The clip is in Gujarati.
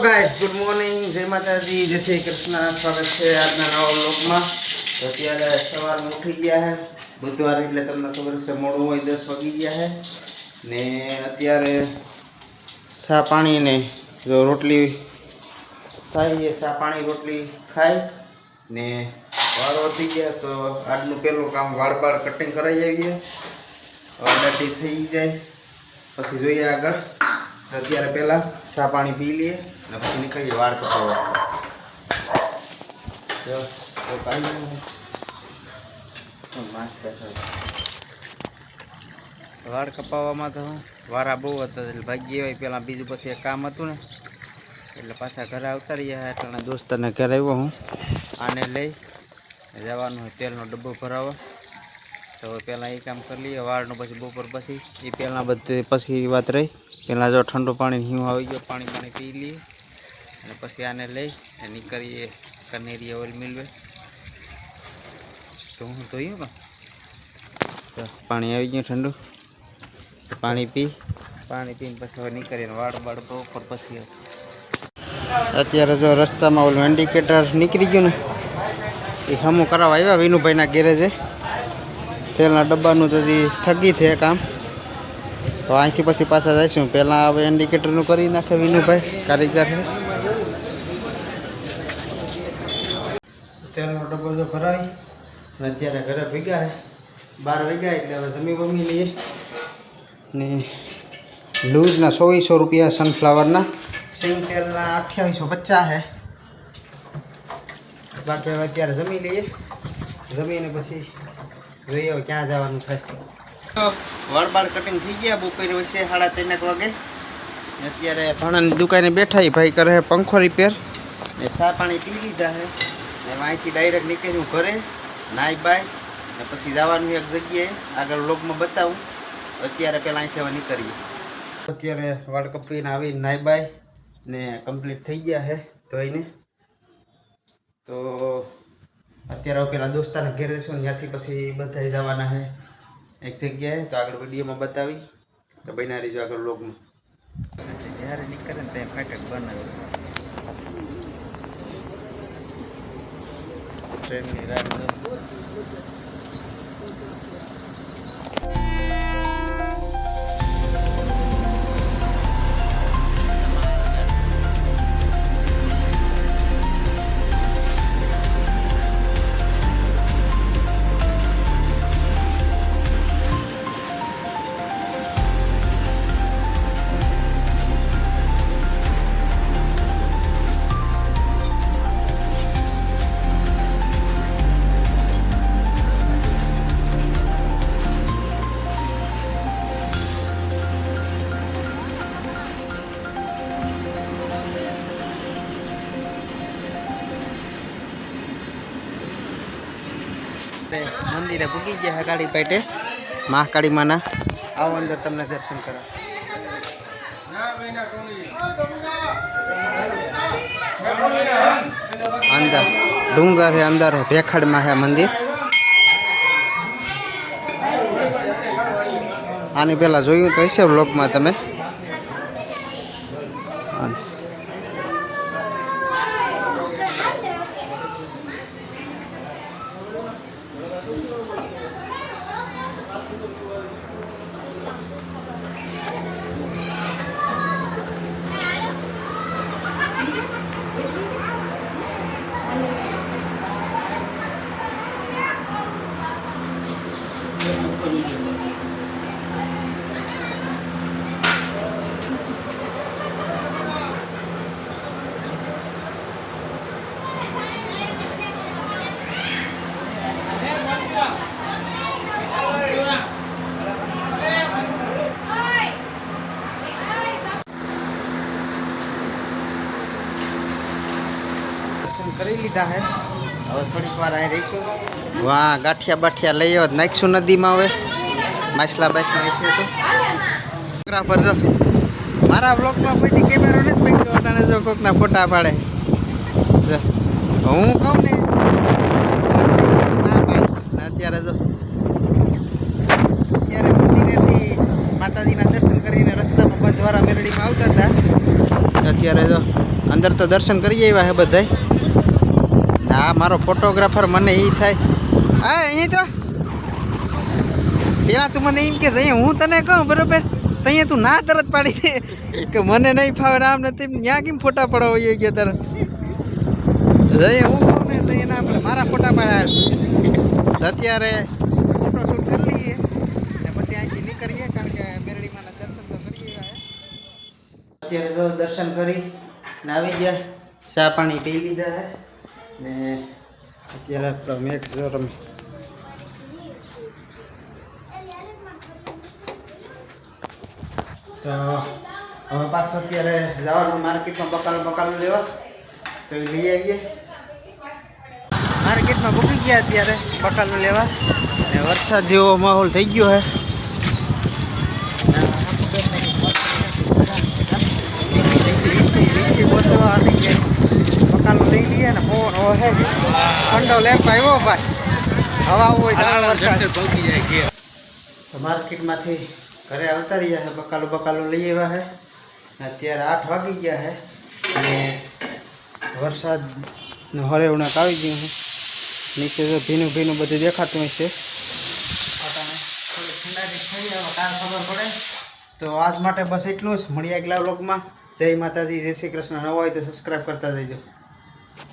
ગાઈસ ગુડ મોર્નિંગ, જય માતાજી, જય શ્રી કૃષ્ણ. સ્વાગત છે આજના નવા વ્લોગમાં. તો અત્યારે સવારમાં ઉઠી ગયા છે. બુધવાર એટલે તમને ખબર છે મોડું હોય, 10 વાગી ગયા છે ને. અત્યારે ચા પાણી ને જો રોટલી ખાઈએ, ચા પાણી રોટલી ખાઈ ને વાળ વધી ગયા. તો આજનું પહેલું કામ વાળ કટિંગ કરાવી આવીએ. વાળદાટી થઈ જાય પછી જોઈએ આગળ. અત્યારે પહેલાં ચા પાણી પી લઈએ અને પછી નીકળીએ વાળ કપાવવા. વાળ કપાવવામાં તો વારા બહુ હતા એટલે ભાગી હોય. પહેલાં બીજું પછી એક કામ હતું ને એટલે પાછા ઘરે આવતા રહ્યા. એટલે દોસ્તને ઘરે આવ્યો હું. આને લઈ જવાનું હોય તેલનો ડબ્બો ભરાવવા. તો પહેલાં એ કામ કરી લઈએ વાળનું. પછી બપોર પછી એ પહેલાં બધે પછી વાત રહી. પહેલાં જો ઠંડુ પાણી હિમ આવી ગયો, પાણી પી લઈએ અને પછી આને લઈ નીકળીએ કનેરી ઓઇલ મિલવે. તો હું ધોયું ને તો પાણી આવી ગયું ઠંડુ. પાણી પીને પછી હવે નીકળીને વાળ બપોર પછી. અત્યારે જો રસ્તામાં ઓલું ઇન્ડિકેટર નીકળી ગયું ને એ સામું કરાવવા આવ્યા વિનુભાઈના ગેરેજે. તેલના ડબ્બાનું તો સ્થગિત છે કામ. તો અહીંથી પછી પાછા જઈશું. પહેલાં હવે ઇન્ડિકેટરનું કરી નાખે વિનુભાઈ, કારીગર છે. તેલનો ડબ્બો જો ભરાવી અને અત્યારે ઘરે ભેગા છે. 12 વાગ્યા એટલે હવે જમી લઈએ ને. લૂઝના 2400 રૂપિયા, સનફ્લાવરના. સિંગ તેલના 2850 છે. બાકી હવે અત્યારે જમી લઈએ. જમીને પછી જોઈએ હવે ક્યાં જવાનું થાય. વાળ કટિંગ થઈ ગયા. બપોરે વચ્ચે 3:30 વાગે. અત્યારે ભાણાની દુકાને બેઠા. ભાઈ કરે પંખો રિપેર ને ચા પાણી પી લીધા છે. ને અહીંથી ડાયરેક્ટ નીકળ્યું ઘરે, નાઈ બાય ને પછી જવાનું એક જગ્યાએ. આગળ વ્લોગમાં બતાવું. અત્યારે પહેલાં અહીંથી હવે નીકળીએ. અત્યારે વાળ કપીને આવીને નાઈ બાય ને કમ્પ્લીટ થઈ ગયા છે ધોઈને. તો અત્યારે પેલા દોસ્તાના ઘેર જઈશું, ત્યાંથી પછી બધા જવાના છે એક જગ્યાએ. તો આગળ વિડીયોમાં બતાવી. તો બન્યા રહીજો આગળ વ્લોગમાં. જ્યારે નીકળે ને ત્યાં ફાટક બનાવ્યું ટ્રેનની રાહ. મંદિરે પૂગી ગયા ગાડી પેટે મહાકાળી માના. આવો અંદર તમને દર્શન કરો. અંદર ડુંગર હે, અંદર ભેખડમાં હે મંદિર. આની પહેલા જોયું તો હશે વ્લોગમાં તમે. કરી લીધા હે. હવે થોડીક વાર અહીં રહીશું. વાહ ગાંઠિયા બાઠિયા લઈ આવો, નાખીશું નદીમાં. હવે માછલા બાછલા છે તો ફોટોગ્રાફર જો મારા બ્લોગમાં કોઈથી કેમેરો નથી પકડ્યો. અટાણે જો કોકના ફોટા પાડે. હું કહું ને અત્યારે જો અત્યારે મંદિરેથી માતાજીના દર્શન કરીને રસ્તામાં બંધવારા મેરડીમાં આવતા હતા. અત્યારે જો અંદર તો દર્શન કરી આવ્યા હે બધાય. આ મારો ફોટોગ્રાફર મને એ થાય હા અહીં તો પેલા તું મને એમ કે અહીંયા હું તને કહું બરોબર ત્યાં તું ના તરત પાડી દે કે મને નહીં ફાવે આમ નથી ત્યાં કેમ ફોટા પડવા હોય ગયા તરત જઈએ હું કહું ને તો એના આપણે મારા ફોટા પાડ્યા અત્યારે ફોટો શૂટ કરી લઈએ ને પછી અહીંથી નીકળીએ કારણ કે મેરડીમાંના દર્શન તો કરી આવ્યા અત્યારે તો દર્શન કરી ને આવી ગયા ચા પાણી પી લીધા હે ને અત્યારે મેક્સ જો રમે તો હવે પાછું અત્યારે જવાનું માર્કેટમાં બકાલું લેવા તો એ લઈ આવીએ માર્કેટમાં મૂકી ગયા અત્યારે બકાલું લેવા ને વરસાદ જેવો માહોલ થઈ ગયો હે બકાલું લઈ લઈએ ને ફોન હે ઠંડો લેમ્પ આવ્યો ભાઈ હવા હોય વરસાદ તો માર્કેટમાંથી ઘરે આવતા રહ્યા છે બકાલું લઈ આવ્યા છે અત્યારે 8 વાગી ગયા છે અને વરસાદનો હરેવણાક આવી ગયું છે નીચે તો ભીનું બધું દેખાતું હોય છે થોડી ઠંડાની થઈ આવે કાલ ખબર પડે તો આજ માટે બસ એટલું જ મળીએ આગલા વ્લોગમાં જય માતાજી જય શ્રી કૃષ્ણ નવા હોય તો સબસ્ક્રાઈબ કરતા જજો